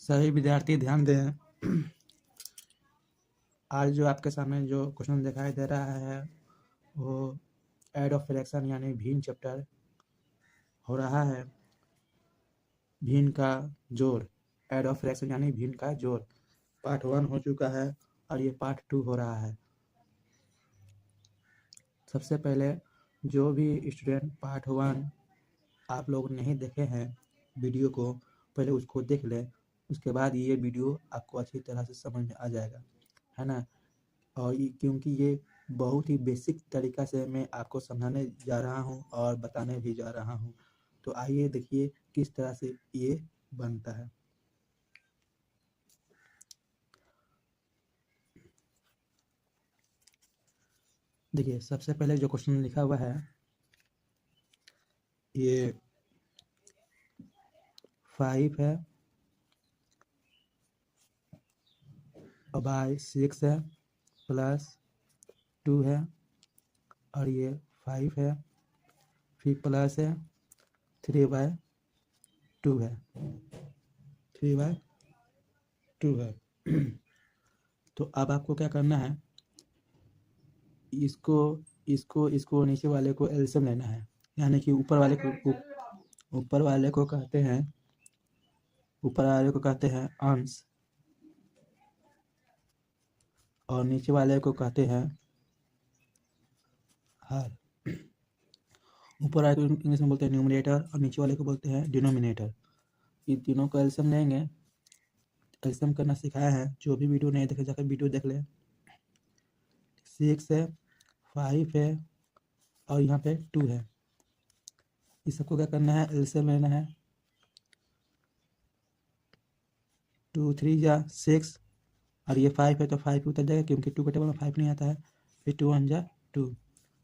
सभी विद्यार्थी ध्यान दें। आज जो आपके सामने जो क्वेश्चन दिखाई दे रहा है वो एड ऑफ फ्रैक्शन यानी भिन्न चैप्टर हो रहा है। भिन्न का जोड़, एड ऑफ फ्रैक्शन यानी भिन्न का जोड़ पार्ट 1 हो चुका है और ये पार्ट 2 हो रहा है। सबसे पहले जो भी स्टूडेंट पार्ट 1 आप लोग नहीं देखे हैं वीडियो को, पहले उसको देख लें, उसके बाद ये वीडियो आपको अच्छी तरह से समझ में आ जाएगा, है ना। और क्योंकि ये बहुत ही बेसिक तरीका से मैं आपको समझाने जा रहा हूँ और बताने भी जा रहा हूँ, तो आइए देखिए किस तरह से ये बनता है। देखिए सबसे पहले जो क्वेश्चन लिखा हुआ है ये 5 है बाय 6 है प्लस 2 है और ये 5 है, फिर प्लस है 3/2 है, 3/2 है। तो अब आपको क्या करना है, इसको नीचे वाले को एलसीएम लेना है, यानी कि ऊपर वाले को कहते हैं अंश और नीचे वाले को कहते हैं हर। ऊपर वाले को इंग्लिश में बोलते हैं न्यूमरेटर और नीचे वाले को बोलते हैं डिनोमिनेटर। इन तीनों को एलसीएम लेंगे। एलसीएम करना सिखाया है, जो भी वीडियो नहीं देखे जाकर वीडियो देख ले। 6 है, 5 है और यहाँ पे 2 है। इस सबको क्या करना है, एलसीएम लेना है। 2 3 जा 6 और ये 5 है तो 5 उतर जाएगा क्योंकि 2 के टेबल में 5 नहीं आता है। फिर 2 1 जा 2।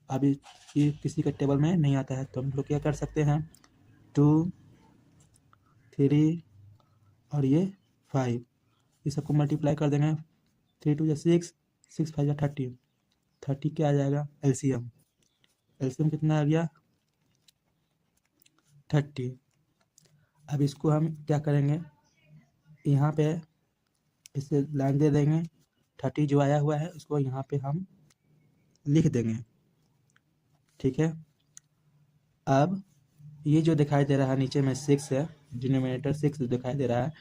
अब ये किसी के टेबल में नहीं आता है तो हम लोग क्या कर सकते हैं, 2 3 और ये 5 इस सबको मल्टीप्लाई कर देंगे। 3 2 जा 6, 6 5 जा 30। 30 क्या आ जाएगा एलसीएम। एलसीएम कितना आ गया 30। अब इसको हम क्या करेंगे, यहाँ पे इसे लाइन दे देंगे। 30 जो आया हुआ है उसको यहाँ पे हम लिख देंगे, ठीक है। अब ये जो दिखाई दे रहा है नीचे में 6 है, डिनोमिनेटर 6 दिखाई दे रहा है।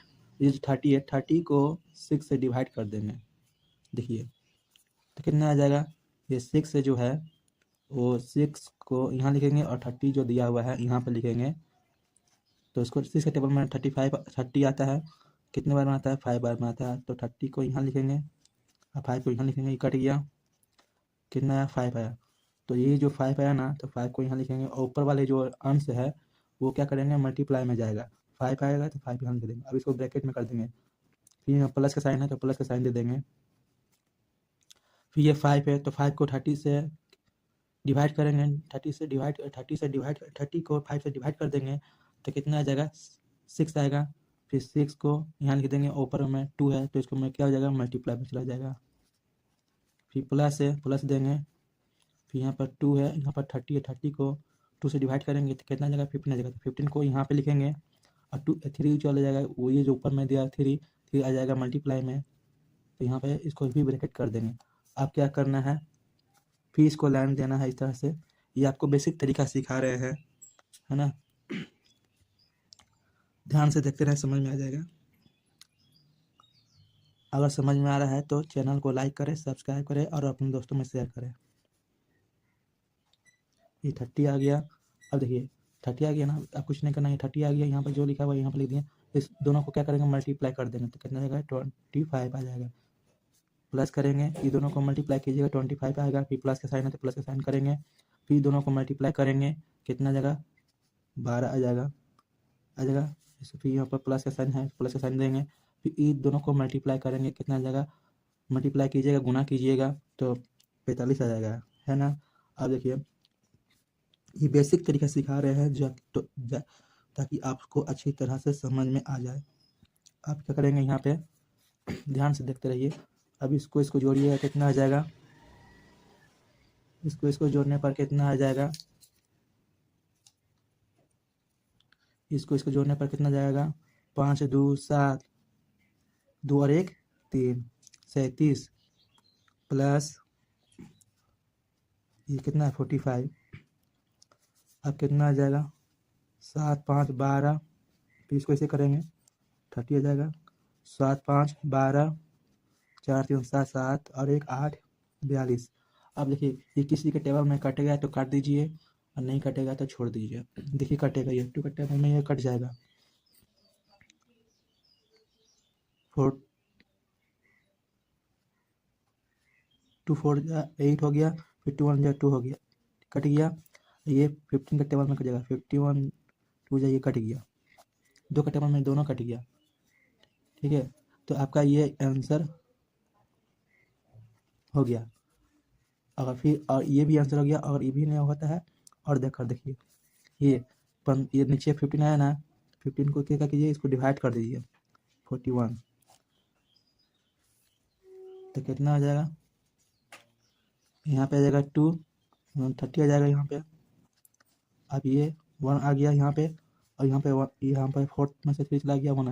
ये जो 30 है 30 को 6 से डिवाइड कर देंगे। देखिए तो कितना आ जाएगा, ये 6 जो है वो 6 को यहाँ लिखेंगे और 30 जो दिया हुआ है यहाँ पे लिखेंगे। तो इसको 6 के टेबल में 30 आता है, कितने बार में आता है 5 बार में आता है। तो 30 को यहाँ लिखेंगे और 5 को यहाँ लिखेंगे। ये कट गया, कितना आया 5 आया। तो ये जो 5 आया ना तो 5 को यहाँ लिखेंगे और ऊपर वाले जो अंश है वो क्या करेंगे मल्टीप्लाई में जाएगा। 5 आएगा तो 5 यहाँ लिख देंगे। अब इसको ब्रैकेट में कर देंगे, फिर यहाँ प्लस का साइन है तो प्लस का साइन दे देंगे। फिर ये 5 है तो 5 को 30 से डिवाइड करेंगे। 30 को 5 से डिवाइड कर देंगे तो कितना आ जाएगा 6 आएगा। फिर 6 को यहाँ लिख देंगे, ऊपर में 2 है तो इसको में क्या हो जाएगा मल्टीप्लाई में चला जाएगा। फिर प्लस है, प्लस देंगे। फिर यहाँ पर 2 है, यहाँ पर 30 है, 30 को 2 से डिवाइड करेंगे तो कितना आ जाएगा 15 आ जाएगा। तो 15 को यहाँ पे लिखेंगे और 3 चला जाएगा, वो ये जो ऊपर में दिया 3 आ जाएगा मल्टीप्लाई में। तो यहाँ पे इसको भी ब्रैकेट कर देंगे। अब क्या करना है, फिर इसको लाइन देना है इस तरह से। ये आपको बेसिक तरीका सिखा रहे हैं, है ना। ध्यान से देखते रहे, समझ में आ जाएगा। अगर समझ में आ रहा है तो चैनल को लाइक करें, सब्सक्राइब करें और अपने दोस्तों में शेयर करें। ये 30 आ गया। अब देखिए 30 आ गया ना, अब कुछ नहीं करना है, 30 आ गया। यहाँ पर जो लिखा हुआ है यहाँ पर लिख दिए। इस दोनों को क्या करेंगे मल्टीप्लाई कर देंगे तो कितना आएगा 25 आ जाएगा। प्लस करेंगे, ये दोनों को मल्टीप्लाई कीजिएगा 25 आएगा। फिर प्लस का साइन है तो प्लस का साइन करेंगे। फिर दोनों को मल्टीप्लाई करेंगे, कितना आ जाएगा 12 आ जाएगा। फिर यहाँ पर प्लस का साइन है, प्लस का साइन देंगे। फिर ये दोनों को मल्टीप्लाई करेंगे, कितना आ जाएगा, मल्टीप्लाई कीजिएगा, गुना कीजिएगा तो 45 आ जाएगा, है ना। अब देखिए ये बेसिक तरीका सिखा रहे हैं ताकि आपको अच्छी तरह से समझ में आ जाए। आप क्या करेंगे यहाँ पे ध्यान से देखते रहिए। अब इसको जोड़िएगा, कितना आ जाएगा, इसको जोड़ने पर कितना आ जाएगा, इसको जोड़ने पर कितना जाएगा 5 2 7 2 और 1 3, 37 प्लस ये कितना है 45। अब कितना आ जाएगा 7 5 12, फिर इसको ऐसे करेंगे 30 आ जाएगा। 7 5 12, 4 3 7 7 और 1 8 42। अब देखिए ये किसी के टेबल में कटेगा तो काट दीजिए और नहीं कटेगा तो छोड़ दीजिए। देखिए कटेगा, ये 2 के टेबल में ये कट जाएगा। 4 2 4 8 हो गया, फिर 2 1 2 हो गया, कट गया। ये 15 के टेबल में कट जाएगा, 51 2 ये कट गया, 2 के टेबल में दोनों कट गया। ठीक है, तो आपका ये आंसर हो गया। अगर फिर और ये भी आंसर हो गया, अगर ये भी नहीं होता है और देखिए ये नीचे 15 आया ना, 15 को क्या कीजिए, इसको डिवाइड कर दीजिए 41, तो कितना आ जाएगा, यहाँ पे आ जाएगा 2 30 आ जाएगा यहाँ पे। अब ये 1 आ गया यहाँ पे, और यहाँ पे 4 में से 3 चला गया, 1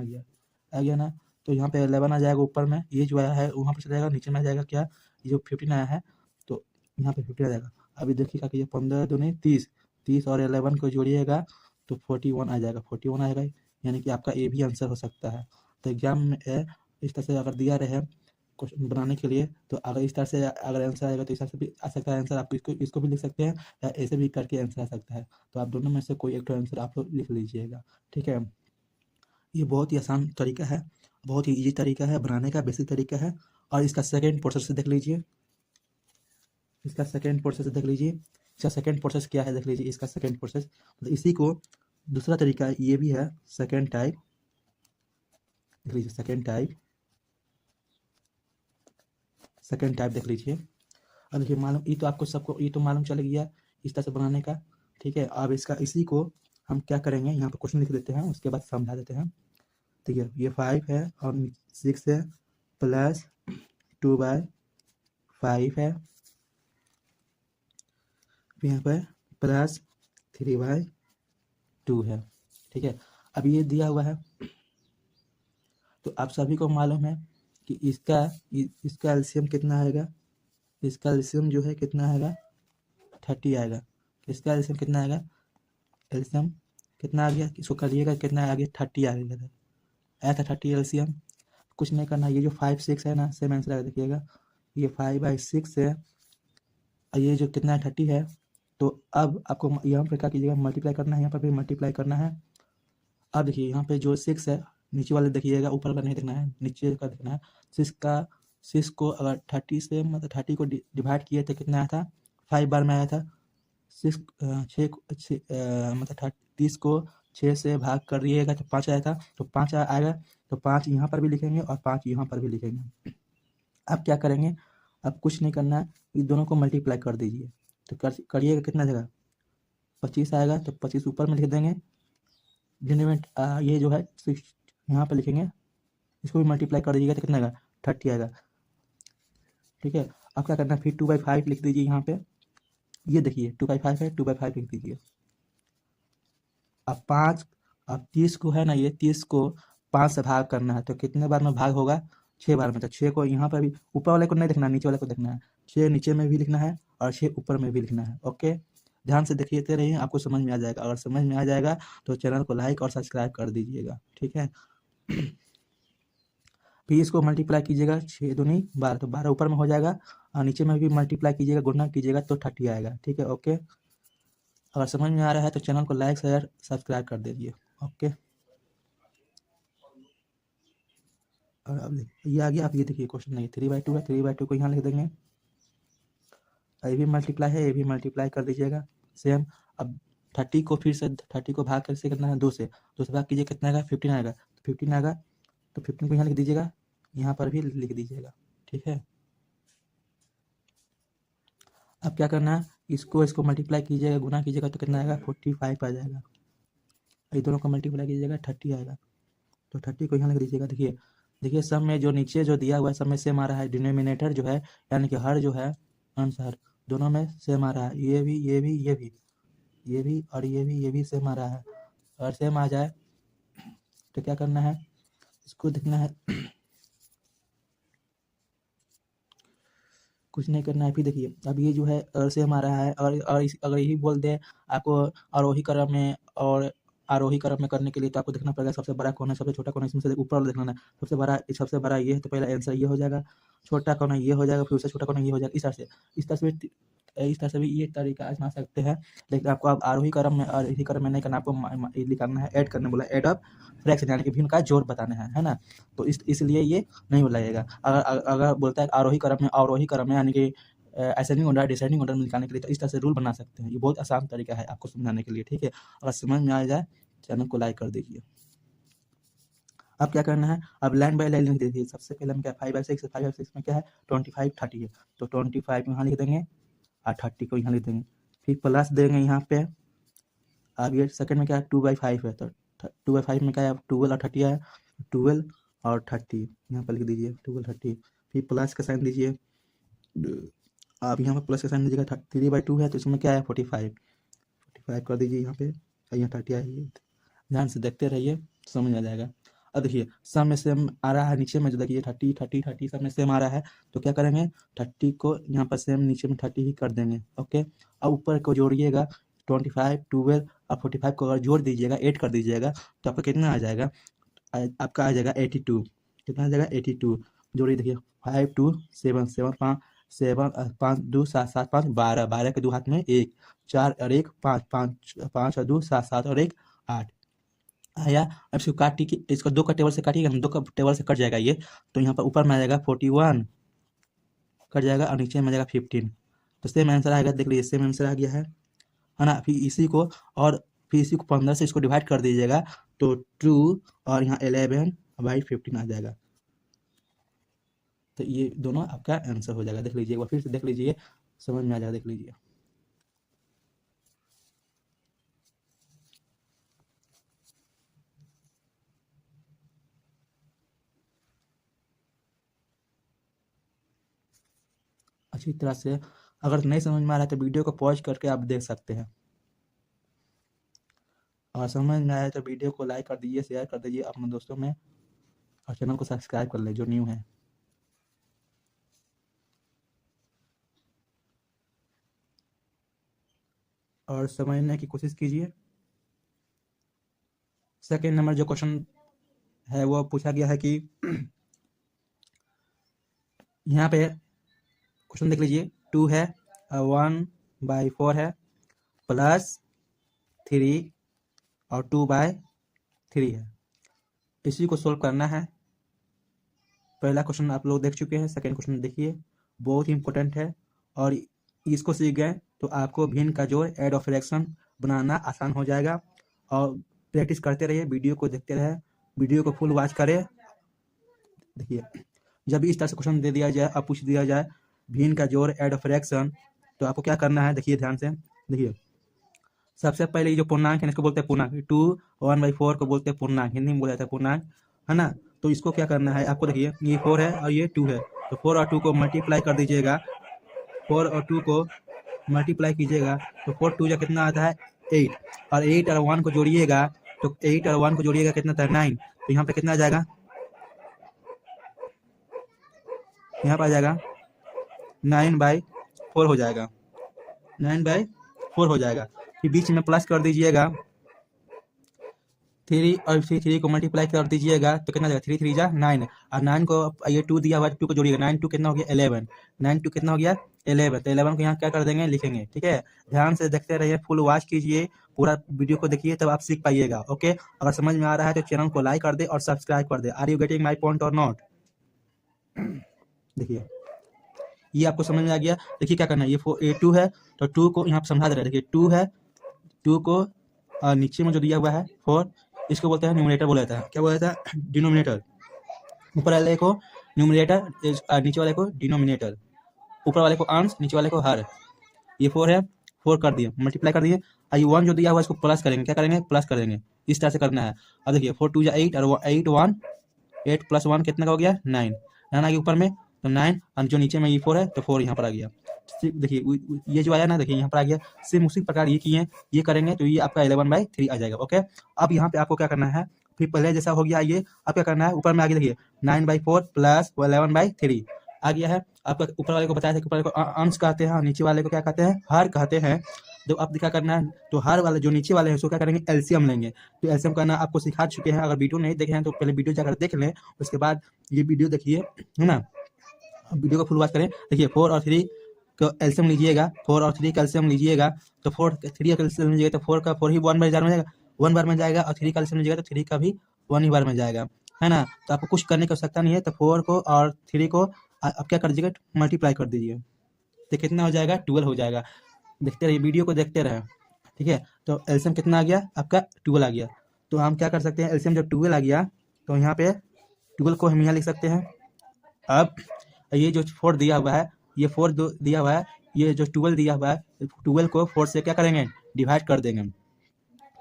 आ गया ना, तो यहाँ पे 11 आ जाएगा ऊपर में, ये जो आया है वहाँ पे चला जाएगा, नीचे में आ जाएगा क्या, ये जो 15 आया है तो यहाँ पे 15 आ जाएगा। अभी देखिएगा कि ये 15 दूनी 30, 30 और 11 को जोड़िएगा तो 41 आ जाएगा, 41 आएगा, यानी कि आपका ये भी आंसर हो सकता है। तो एग्जाम में इस तरह से अगर दिया रहे क्वेश्चन बनाने के लिए, तो अगर इस तरह से अगर आंसर आएगा तो इस तरह से भी आ सकता है आंसर, आप इसको भी लिख सकते हैं या ऐसे भी करके आंसर आ सकता है। तो आप दोनों में से कोई एक आंसर आप लोग लिख लीजिएगा। ठीक है, ये बहुत ही आसान तरीका है, बहुत ही ईजी तरीका है बनाने का, बेसिक तरीका है। और इसका सेकेंड प्रोसेस देख लीजिए, इसका सेकेंड प्रोसेस देख लीजिए, इसका सेकेंड प्रोसेस क्या है देख लीजिए। इसका सेकेंड प्रोसेस मतलब इसी को दूसरा तरीका ये भी है, सेकेंड टाइप देख लीजिए, सेकेंड टाइप देख लीजिए। अब देखिए मालूम, ये तो आपको सबको ये तो मालूम चल गया इस तरह से बनाने का। ठीक है, अब इसका इसी को हम क्या करेंगे, यहाँ पर क्वेश्चन लिख देते हैं, उसके बाद समझा देते हैं। ठीक है, ये 5 है और 6 है, प्लस 2/5 है, फिर यहाँ पर प्लस 3/2 है। ठीक है, अब ये दिया हुआ है तो आप सभी को मालूम है कि इसका एलसीएम कितना आएगा, इसका एलसीएम जो है कितना आएगा 30 आएगा। इसका एलसीएम कितना आएगा, एलसीएम कितना आ गया, इसको करिएगा कितना आ गया 30 आ गया था, आया था 30 एलसीएम। कुछ नहीं करना, ये जो 5 6 है ना सेम आंसर आएगा, देखिएगा ये 5/6 है और ये जो कितना है 30 है। तो अब आपको यहाँ पर क्या कीजिएगा, मल्टीप्लाई करना है, यहाँ पर भी मल्टीप्लाई करना है। अब देखिए यहाँ पे जो 6 है, नीचे वाले देखिएगा, ऊपर का नहीं देखना है, नीचे का देखना है। 6 को अगर 30 से मतलब 30 को डिवाइड किए तो कितना आया था, 5 बार में आया था। 6 मतलब 30 को 6 से भाग कर दिएगा तो 5 आया था, तो 5 आएगा, तो 5 यहाँ पर भी लिखेंगे और 5 यहाँ पर भी लिखेंगे। अब क्या करेंगे, अब कुछ नहीं करना है, इस दोनों को मल्टीप्लाई कर दीजिए, तो करिएगा कितना जगह 25 आएगा, तो 25 ऊपर में लिख देंगे, डिनोमिनेट ये जो है 6 यहाँ पर लिखेंगे, इसको भी मल्टीप्लाई कर दीजिएगा तो कितना आएगा 30 आएगा। ठीक है, अब क्या करना है, फिर 2/5 लिख दीजिए यहाँ पे, ये देखिए 2/5 है, 2/5 लिख दीजिए। अब 30 को है ना, ये 30 को 5 से भाग करना है, तो कितने बार में भाग होगा 6 बार में, तो 6 को यहाँ पर भी, ऊपर वाले को नहीं देखना, नीचे वाले को देखना है, 6 नीचे में भी लिखना है और 6 ऊपर में भी लिखना है। ओके, ध्यान से देखते रहिए, आपको समझ में आ जाएगा। अगर समझ में आ जाएगा तो चैनल को लाइक और सब्सक्राइब कर दीजिएगा। ठीक है, फिर इसको मल्टीप्लाई कीजिएगा, 6 दूनी 12, तो 12 ऊपर में हो जाएगा और नीचे में भी मल्टीप्लाई कीजिएगा, गुणा कीजिएगा तो 30 आएगा। ठीक है, ओके, अगर समझ में आ रहा है तो चैनल को लाइक शेयर सब्सक्राइब कर दीजिए। ओके, और अब ये आ गया। आप ये देखिए क्वेश्चन नहीं, 3/2 है, 3/2 को यहाँ लिख देंगे, ये भी मल्टीप्लाई है, ये भी मल्टीप्लाई कर दीजिएगा सेम। अब 30 को फिर से 30 को भाग कैसे करना है, 2 से भाग कीजिए, कितना आएगा 15 आएगा, तो 15 आएगा, तो 15 को यहाँ लिख दीजिएगा, यहाँ पर भी लिख दीजिएगा। ठीक है, अब क्या करना है, इसको मल्टीप्लाई कीजिएगा, गुना कीजिएगा तो कितना आएगा 45 आ जाएगा। ये दोनों को मल्टीप्लाई कीजिएगा 30 आएगा, तो 30 को यहाँ लिख दीजिएगा। देखिए सब में जो नीचे जो दिया हुआ है सब में सेम आ रहा है, डिनोमिनेटर जो है यानी कि हर जो है आंसर दोनों में सेम आ रहा है, ये भी ये भी ये भी ये भी और ये भी सेम आ रहा है। अगर सेम आ जाए तो क्या करना है, इसको देखना है, 30 को 5 से भाग करना है, तो कितना आएगा 45 आएगा, 45 को यहाँ लिख दीजिएगा, 30 को यहाँ लिख दीजिएगा। देखिए सब में जो दिया हुआ है सब में सेम आ रहा है, डिनोमिनेटर जो है यानी कि हर जो है आंसर दोनों में सेम आ रहा है, ये भी ये भी ये भी ये भी और ये भी सेम आ रहा है। अगर सेम आ जाए कुछ नहीं करना है। फिर देखिए अब ये जो है से हमारा है, और अगर यही बोल दें आपको आरोही क्रम में और आरोही क्रम में करने के लिए, तो आपको देखना पड़ेगा सबसे बड़ा कौन है सबसे छोटा कौन है, इसमें से ऊपर वाला देखना है। सबसे बड़ा ये है, तो पहला आंसर ये हो जाएगा। छोटा कौन है ये हो जाएगा, फिर उससे छोटा कौन है ये हो जाएगा। इस तरह से भी ये तरीका आजमा सकते हैं। लेकिन आपको अब आरोही क्रम में और इसी क्रम में नहीं करना, आपको निकालना है, ऐड करने बोला, ऐड ऑफ फ्रैक्शन यानी कि भिन्न का जोड़ बताना है ना। तो इसलिए ये नहीं बुलाएगा। अगर बोलता है आरोही क्रम में अवरोही क्रम में यानी कि असेंडिंग ऑर्डर डिसेंडिंग ऑर्डर में निकालने के लिए, तो इस तरह से रूल बना सकते हैं। ये बहुत आसान तरीका है आपको समझाने के लिए, ठीक है। अगर समझ में आ जाए चैनल को लाइक कर दीजिए। अब क्या करना है, अब लाइन बाय लाइन लिख दीजिए। सबसे पहले हम क्या 5/6 में क्या है 25 30 है, तो 25 यहाँ लिख देंगे और 30 को यहाँ लिख देंगे, फिर प्लस देंगे यहाँ पे। अब ये सेकंड में क्या है 2/5 है, तो 2/5 में क्या है 12 और 30 है, 12 और 30 यहाँ पर लिख दीजिए 12 30, फिर प्लस का साइन दीजिए। आप यहाँ पर प्लस का साइन दीजिएगा। 3/2 है तो इसमें क्या है 45 कर दीजिए यहाँ पे, यहाँ 30 आइए। ध्यान से देखते रहिए समझ आ जाएगा। अब देखिए सब में सेम आ रहा है, नीचे में जो देखिए 30 सब में सेम आ रहा है, तो क्या करेंगे 30 को यहाँ पर सेम नीचे में 30 ही कर देंगे। ओके, अब ऊपर को जोड़िएगा 25 12 और 45 को अगर जोड़ दीजिएगा 8 कर दीजिएगा, तो आपका कितना आ जाएगा, आपका आ जाएगा 82। कितना आ जाएगा 82। जोड़िए देखिए 5 2 7 7 5 7 5 2 7 7 5 12 12 के 2 हाथ में 1 4 और 1 5 5 5 और 2 7 7 और 1 8 आया। अब इसको काटी कि इसको 2 का टेबल से काटिएगा, 2 का टेबल से कट जाएगा ये, तो यहाँ पर ऊपर में आ जाएगा 41 कट जाएगा और नीचे में आ जाएगा 15। तो सेम आंसर आएगा, देख लीजिए सेम आंसर आ गया है ना। फिर इसी को 15 से इसको डिवाइड कर दीजिएगा, तो 2 और यहाँ 11/15 आ जाएगा। तो ये दोनों आपका आंसर हो जाएगा। देख लीजिए एक बार फिर से देख लीजिए, समझ में आ जाएगा। देख लीजिए अच्छी तरह से। अगर नहीं समझ में आ रहा है तो वीडियो को पॉज करके आप देख सकते हैं, और समझ में आया तो वीडियो को लाइक कर दीजिए, शेयर कर दीजिए अपने दोस्तों में, और चैनल को सब्सक्राइब कर ले जो न्यू है। और समझने की कोशिश कीजिए। सेकेंड नंबर जो क्वेश्चन है वो पूछा गया है कि यहाँ पे क्वेश्चन देख लीजिए 2 है 1/4 है प्लस 3 और 2/3 है। इसी को सोल्व करना है। पहला क्वेश्चन आप लोग देख चुके हैं, सेकेंड क्वेश्चन देखिए, बहुत ही इंपॉर्टेंट है। और इसको सीख गए तो आपको भिन्न का जोड़ ऐड और फ्रैक्शन बनाना आसान हो जाएगा। और प्रैक्टिस करते रहिए, वीडियो को देखते रहे, वीडियो को फुल वॉच करें। देखिए जब भी इस तरह से क्वेश्चन दे दिया जाए और पूछ दिया जाए भिन्न का जोड़ ऐड और फ्रैक्शन, तो आपको क्या करना है, देखिए ध्यान से। देखिए सबसे पहले ये जो पूर्णांक है इसको बोलते हैं पूर्णांक। 2 1/4 को बोलते हैं पूर्णांक, हिंदी में बोला जाता है पूर्णांक, है ना। तो इसको क्या करना है आपको, देखिए ये 4 है और ये 2 है, तो 4 और 2 को मल्टीप्लाई कर दीजिएगा। 4 और 2 को मल्टीप्लाई कीजिएगा तो 4 2 कितना आता है 8, और 8 और 1 को जोड़िएगा तो 8 और 1 को जोड़िएगा कितना आता है 9। तो यहाँ पे कितना आ जाएगा, यहाँ पे आ जाएगा 9/4 हो जाएगा, 9/4 हो जाएगा। फिर बीच में प्लस कर दीजिएगा 3 और 3 को मल्टीप्लाई कर दीजिएगा तो कितना आ जाएगा 3 3 जा 9, और 9 को ये 2 दिया हुआ है 2 को जोड़िएगा, 9 2 कितना हो गया 11, 9 2 कितना हो गया 11, तो 11 को यहाँ क्या कर देंगे लिखेंगे। ठीक है, ध्यान से देखते रहिए, फुल वॉच कीजिए, पूरा वीडियो को देखिए तब आप सीख पाइएगा। ओके, अगर समझ में आ रहा है तो चैनल को लाइक कर दे और सब्सक्राइब कर दे। Are you getting my point और नॉट। देखिए ये आपको समझ में आ गया। देखिए क्या करना है, ये 2 है तो 2 को यहाँ पर समझा दे रहे हैं। देखिए 2 है, 2 को नीचे में जो दिया हुआ है 4, इसको बोलते हैं न्यूमरेटर बोला जाता है। क्या बोला जाता है, डिनोमिनेटर। ऊपर वाले को न्यूमरेटर, नीचे वाले को डिनोमिनेटर। ऊपर वाले को अंश, नीचे वाले को हर। ये 4 है, 4 कर दिए, मल्टीप्लाई कर दिए, और ये 1 जो दिया हुआ है इसको प्लस करेंगे। क्या करेंगे, प्लस कर देंगे। इस तरह से करना है। अब देखिए 4 2 8 और 8 1, 8 + 1 कितना का हो गया 9, 9 आ गया ऊपर में, तो 9, और जो नीचे में ये 4 है तो 4 यहाँ पर आ गया। देखिए ये जो आया ना, देखिए यहाँ पर आ गया। सेम उसी प्रकार ये किए, ये करेंगे तो ये आपका 11/3 आ जाएगा। ओके, अब यहाँ पे आपको क्या करना है, फिर पहले जैसा हो गया ये, अब क्या करना है, ऊपर में आगे देखिए 9/4 + 11/3। आ गया है। आपका ऊपर वाले को बताया था कि ऊपर वाले को अंश कहते हैं और नीचे वाले को क्या कहते हैं, हर कहते हैं। तो अब क्या करना है, तो हर वाले जो नीचे वाले हैं उसको क्या करेंगे, एलसीएम लेंगे। तो एलसीएम करना आपको सिखा चुके हैं, अगर वीडियो नहीं देखे हैं तो पहले वीडियो जाकर देख लें, उसके बाद ये वीडियो देखिए, है ना। वीडियो को फुल वॉच करें। देखिए 4 और 3 का एलसीएम लीजिएगा, 4 और 3 का एलसीएम लीजिएगा, तो 4 3 का एलसीएम लीजिएगा तो 4 का 4 ही 1 बार में जाएगा, 1 बार में जाएगा, और 3 का एलसीएम लीजिएगा तो 3 का भी 1 ही बार में जाएगा, है ना। तो आपको कुछ करने की आवश्यकता नहीं है। तो 4 को और 3 को आप क्या कर दीजिएगा, मल्टीप्लाई कर दीजिए, तो कितना हो जाएगा, 12 हो जाएगा। देखते रहिए, वीडियो को देखते रहें, ठीक है। तो एलसीएम कितना आ गया आपका, 12 आ गया। तो हम क्या कर सकते हैं, एलसीएम जब 12 आ गया तो यहाँ पे 12 को हम यहाँ लिख सकते हैं। अब ये जो 4 दिया हुआ है, ये 4 दिया हुआ है, ये जो 12 दिया हुआ है, 12 को 4 से क्या करेंगे, डिवाइड कर देंगे।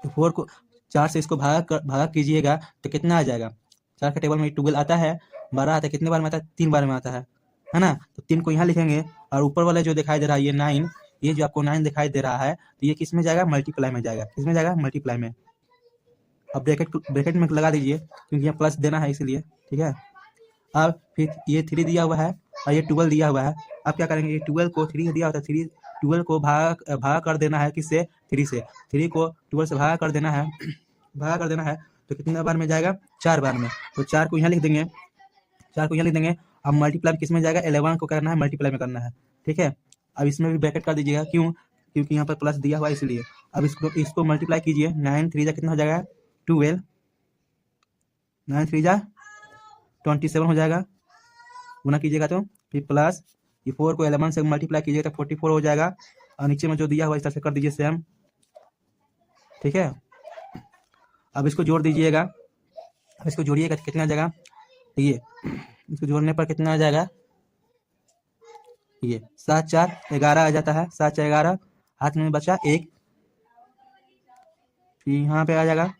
तो 4 को 4 से इसको भागा कीजिएगा तो कितना आ जाएगा। 4 के टेबल में 12 आता है, 12 आता है, कितने बार में आता है, 3 बार में आता है ना। तो 3 को यहाँ लिखेंगे, और ऊपर वाला जो दिखाई दे रहा है ये 9, ये जो आपको 9 दिखाई दे रहा है, तो ये किस में जाएगा, मल्टीप्लाई में जाएगा। किस में जाएगा, मल्टीप्लाई में। अब ब्रैकेट में लगा दीजिए, क्योंकि यहाँ प्लस देना है इसलिए, ठीक है। अब फिर ये 3 दिया हुआ है और ये 12 दिया हुआ है। अब क्या करेंगे, ये 12 को 3 दिया होता है, 12 को भागा कर देना है, किससे, 3 से। 3 को 12 से भागा कर देना है, भागा कर देना है, तो कितने बार में जाएगा, 4 बार में। तो 4 को यहाँ लिख देंगे, 4 को यहाँ लिख देंगे। अब मल्टीप्लाई किस में जाएगा, 11 को करना है, मल्टीप्लाई में करना है, ठीक है। अब इसमें भी ब्रैकेट कर दीजिएगा, क्यों, क्योंकि यहाँ पर प्लस दिया हुआ है इसलिए। अब इसको मल्टीप्लाई कीजिए, 9 3 जा कितना हो जाएगा, 12, 9 3 जा 27 हो जाएगा, गुना कीजिएगा तो। फिर प्लस ये 4 को 11 से मल्टीप्लाई कीजिएगा तो 44 हो जाएगा, और नीचे में जो दिया हुआ इस तरह से कर दीजिए सेम, ठीक है। अब इसको जोड़ दीजिएगा, अब इसको जोड़िएगा तो कितना आ जाएगा, ये इसको जोड़ने पर कितना आ जाएगा, ये 7 4 11 आ जाता है, 7 4 11, हाथ में बचा 1, फिर यहाँ पे आ जाएगा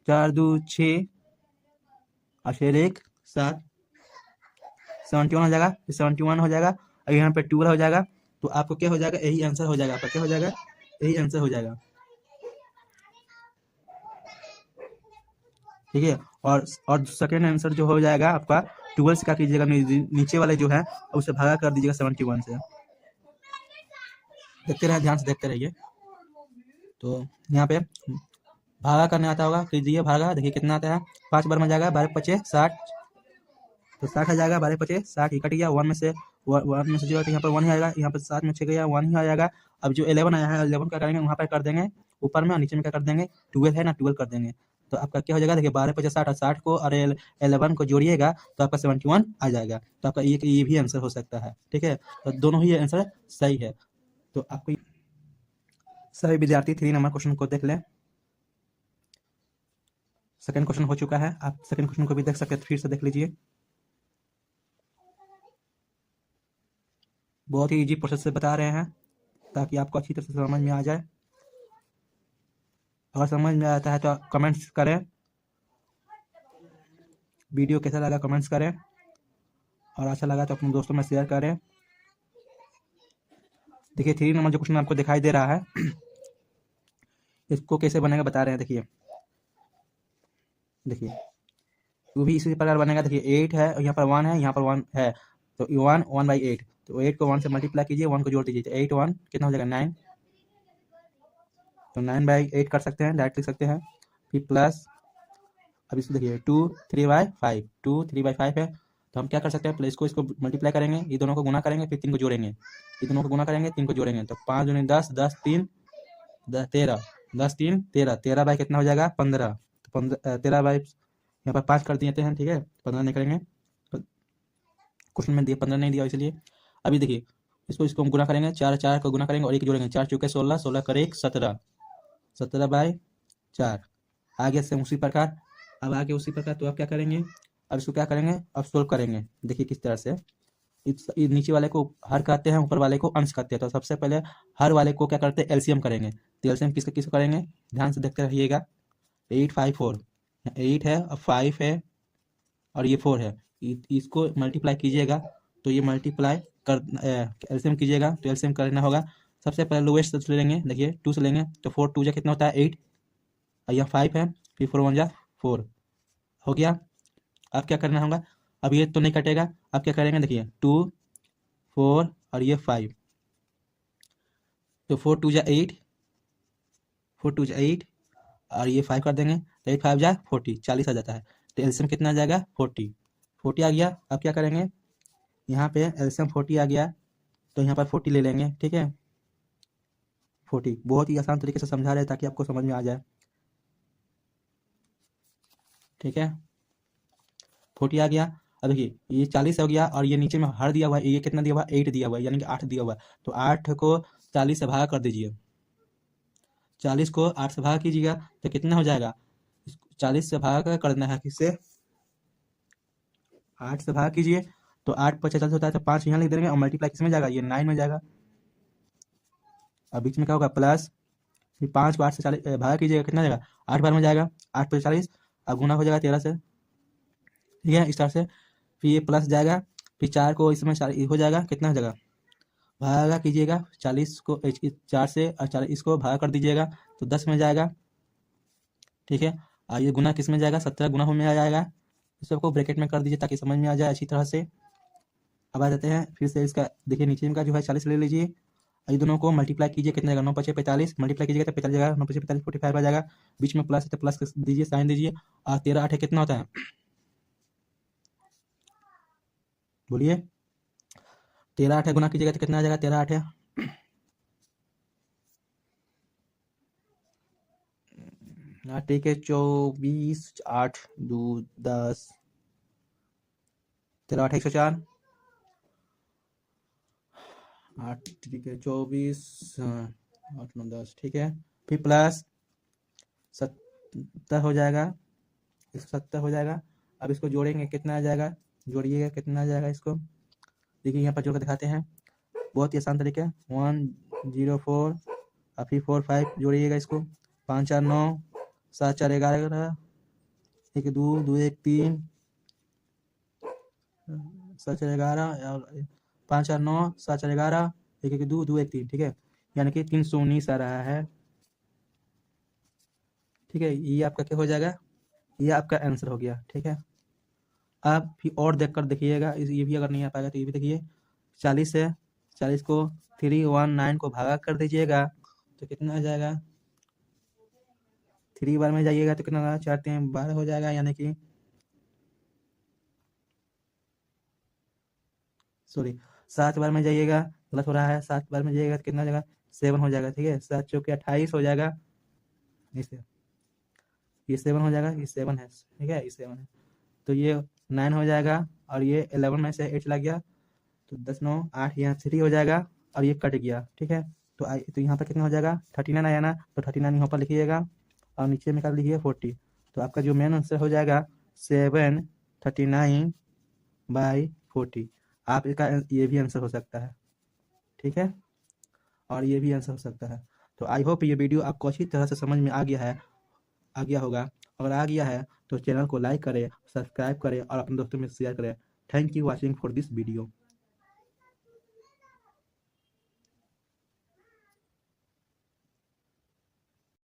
4 2 6 और फिर 1 7, 71 हो जाएगा, 71 हो जाएगा, और यहाँ पे 12 हो जाएगा। तो आपको क्या हो जाएगा, यही आंसर हो जाएगा आपका, क्या हो जाएगा, यही आंसर हो जाएगा, ठीक है। और सेकेंड आंसर जो हो जाएगा आपका, 12 से क्या कीजिएगा, नीचे वाले जो है उसे भागा कर दीजिएगा 71 से। देखते रहिए, ध्यान से देखते रहिए। तो यहाँ पे भागा करने आता होगा, कीजिए भागा, देखिए कितना आता है, 5 बार में जाएगा, 12 5 60, तो 60 आ जाएगा, 12 5 60 ही कट गया, 1 में से जो है यहाँ पर 1 ही आएगा, यहाँ पर 7 में 6 गया, 1 ही आ जाएगा। अब जो 11 आया है, 11 क्या करेंगे, वहाँ पर कर देंगे ऊपर में, और नीचे में क्या कर देंगे, 12 है ना, 12 कर देंगे। तो आपका क्या हो जाएगा, देखिए 12 5 60, और 60 को और 11 को जोड़िएगा तो आपका 71 आ जाएगा। तो आपका ये भी आंसर हो सकता है, ठीक है। तो दोनों ही आंसर सही है। तो आपको सभी विद्यार्थी 3 नंबर क्वेश्चन को देख लें। सेकंड क्वेश्चन हो चुका है, आप सेकंड क्वेश्चन को भी देख सकते हैं, फिर से देख लीजिए। बहुत ही इजी प्रोसेस से बता रहे हैं ताकि आपको अच्छी तरह से समझ में आ जाए। अगर समझ में आता है तो कमेंट्स करें, वीडियो कैसा लगा कमेंट्स करें, और अच्छा लगा तो अपने दोस्तों में शेयर करें। देखिए 3 नंबर जो क्वेश्चन आपको दिखाई दे रहा है, इसको कैसे बनेगा बता रहे हैं। देखिए वो भी इसी प्रकार बनेगा। देखिए 8 है, यहाँ पर 1 है, यहाँ पर 1 है, तो 1/8, तो 8 को 1 से मल्टीप्लाई कीजिए, 1 को जोड़ दीजिए, तो 8 1 कितना हो जाएगा, 9, तो 9/8 कर सकते हैं, डायरेक्ट लिख सकते हैं। फिर प्लस, अब इसको देखिए 2 3/5, 2 3/5 है, तो हम क्या कर सकते हैं, प्लस इसको मल्टीप्लाई करेंगे, ये दोनों को गुना करेंगे, फिर 3 को जोड़ेंगे, ये दोनों को गुना करेंगे, 3 को जोड़ेंगे, तो 5 दूनी 10, 10 3 13, 10 3 13, 13 बाई कितना हो जाएगा, 15, तो 13 बाई यहाँ पर 5 कर देते हैं, ठीक है, 15 नहीं करेंगे, तो क्वेश्चन में दिया 15 नहीं दिया इसलिए। अभी देखिए इसको हम गुना करेंगे, 4 4 को गुना करेंगे और 1 जोड़ेंगे, 4 चौके 16, 16 कर 1 17, 17/4। आगे से उसी प्रकार, अब आगे उसी प्रकार, तो अब क्या करेंगे, अब इसको क्या करेंगे, अब सोल्व करेंगे। देखिए किस तरह से, नीचे वाले को हर कहते हैं, ऊपर वाले को अंश कहते हैं। तो सबसे पहले हर वाले को क्या करते हैं, एलसीएम करेंगे। तो एलसीएम किसको करेंगे, ध्यान से देखते रहिएगा। 8 5 4, 8 है और 5 है और ये 4 है, इसको मल्टीप्लाई कीजिएगा, तो ये मल्टीप्लाई कर एलसीएम कीजिएगा, तो एलसीएम करना होगा। सबसे पहले लोएस्ट से लेंगे, देखिए 2 से लेंगे, तो 4 2 जा कितना होता है 8, और यहाँ 5 है, फिर 4 1 जा 4 हो गया। अब क्या करना होगा, अब ये तो नहीं कटेगा। अब क्या करेंगे, देखिए 2 4 और ये 5, तो 4 2 जा 8, 4 2 जा 8 और ये 5 कर देंगे तो 8 5 जा 40, 40 आ जाता है। तो एलसीएम कितना आ जाएगा, 40, 40 आ गया। अब क्या करेंगे, यहाँ पे एलसीएम 40 आ गया तो यहाँ पर 40 ले लेंगे, ठीक है। 40 बहुत ही आसान तरीके से समझा रहे हैं ताकि आपको समझ में आ जाए, ठीक है। 40 आ गया। अब देखिए ये 40 हो गया और ये नीचे में हर दिया हुआ है, ये कितना दिया हुआ है, 8 दिया हुआ है, यानी कि 8 दिया हुआ है। तो 8 को 40 से भागा कर दीजिए, 40 को 8 से भागा कीजिएगा तो कितना हो जाएगा, 40 से भागा कर देना है, किससे, 8 से भागा कीजिए तो 8 पर 40 होता है, तो 5 यहाँ लिख देंगे और मल्टीप्लाई किस में जाएगा, ये 9 में जाएगा। अब बीच में क्या होगा, प्लस, फिर 5 को 8 से 40 भागा कीजिएगा, कितना जाएगा, 8 बार में जाएगा, 8 पर 40, अब गुना हो जाएगा 13 से, ठीक है, इस तरह से। फिर ये प्लस जाएगा, फिर 4 को इसमें हो जाएगा, कितना हो जाएगा, भागा कीजिएगा 40 को 4 से और 40 इसको भागा कर दीजिएगा तो 10 में जाएगा, ठीक है। और ये गुना किस में जाएगा, 17 गुना में आ जाएगा। इस सबको ब्रैकेट में कर दीजिए ताकि समझ में आ जाए अच्छी तरह से। अब आ जाते हैं फिर से, इसका देखिए नीचे का जो है 40 ले लीजिए और ये दोनों को मल्टीप्लाई कीजिए, कितना जाएगा, 9 5 45, मल्टीप्लाई कीजिएगा तो 45 जाएगा, 9 5 45 45 आ जाएगा। बीच में प्लस है तो प्लस दीजिए, साइन दीजिए। और 13 8 कितना होता है, बोलिए, 13 8 गुना कीजिएगा तो कितना आ जाएगा, 13 8 ठीक है, 24 8 2 10, 13 8 104, 8 ठीक है, 24 8 9 10, ठीक है। फिर प्लस 70 हो जाएगा, 170 हो जाएगा। अब इसको जोड़ेंगे, कितना आ जाएगा, जोड़िएगा कितना आ जाएगा इसको, देखिए यहाँ पर जोड़ कर दिखाते हैं, बहुत ही आसान तरीका है। 104 और फिर 4 5 जोड़िएगा इसको, 5 4 9 7 4 11, 1 2 2 1 3 7 4 11 और 5 4 9 7 4 11 1 1 2 2 1 3, ठीक है, यानी कि 319 आ रहा है, ठीक है। ये आपका क्या हो जाएगा, ये आपका आंसर हो गया, ठीक है। आप फिर और देख कर देखिएगा, ये भी अगर नहीं आ पाएगा तो ये भी देखिए, 40 से 40 को 319 को भागा कर दीजिएगा तो कितना आ जाएगा, 3 बार में जाइएगा तो कितना 4 3 12 हो जाएगा, यानी कि सॉरी 7 बार में जाइएगा, गलत हो रहा है, 7 बार में जाइएगा तो कितना हो जाएगा, 7 हो जाएगा, ठीक है। 7 चौके 28 हो जाएगा, इसे ये 7 हो जाएगा, ये 7 है, ठीक है, ये 7 है, तो ये 9 हो जाएगा और ये 11 में से 8 चला गया तो 10 9 8, यहाँ 3 हो जाएगा और ये कट गया, ठीक है। तो यहाँ पर कितना हो जाएगा, 39 आया ना, तो 39 यहाँ पर लिखिएगा और नीचे में कर लिखिए 40। तो आपका जो मेन आंसर हो जाएगा 739/40। आप इसका ये भी आंसर हो सकता है, ठीक है, और ये भी आंसर हो सकता है। तो आई होप ये वीडियो आपको अच्छी तरह से समझ में आ गया है, आ गया होगा। अगर आ गया है तो चैनल को लाइक करें, सब्सक्राइब करें और अपने दोस्तों में शेयर करें। Thank you watching for this video.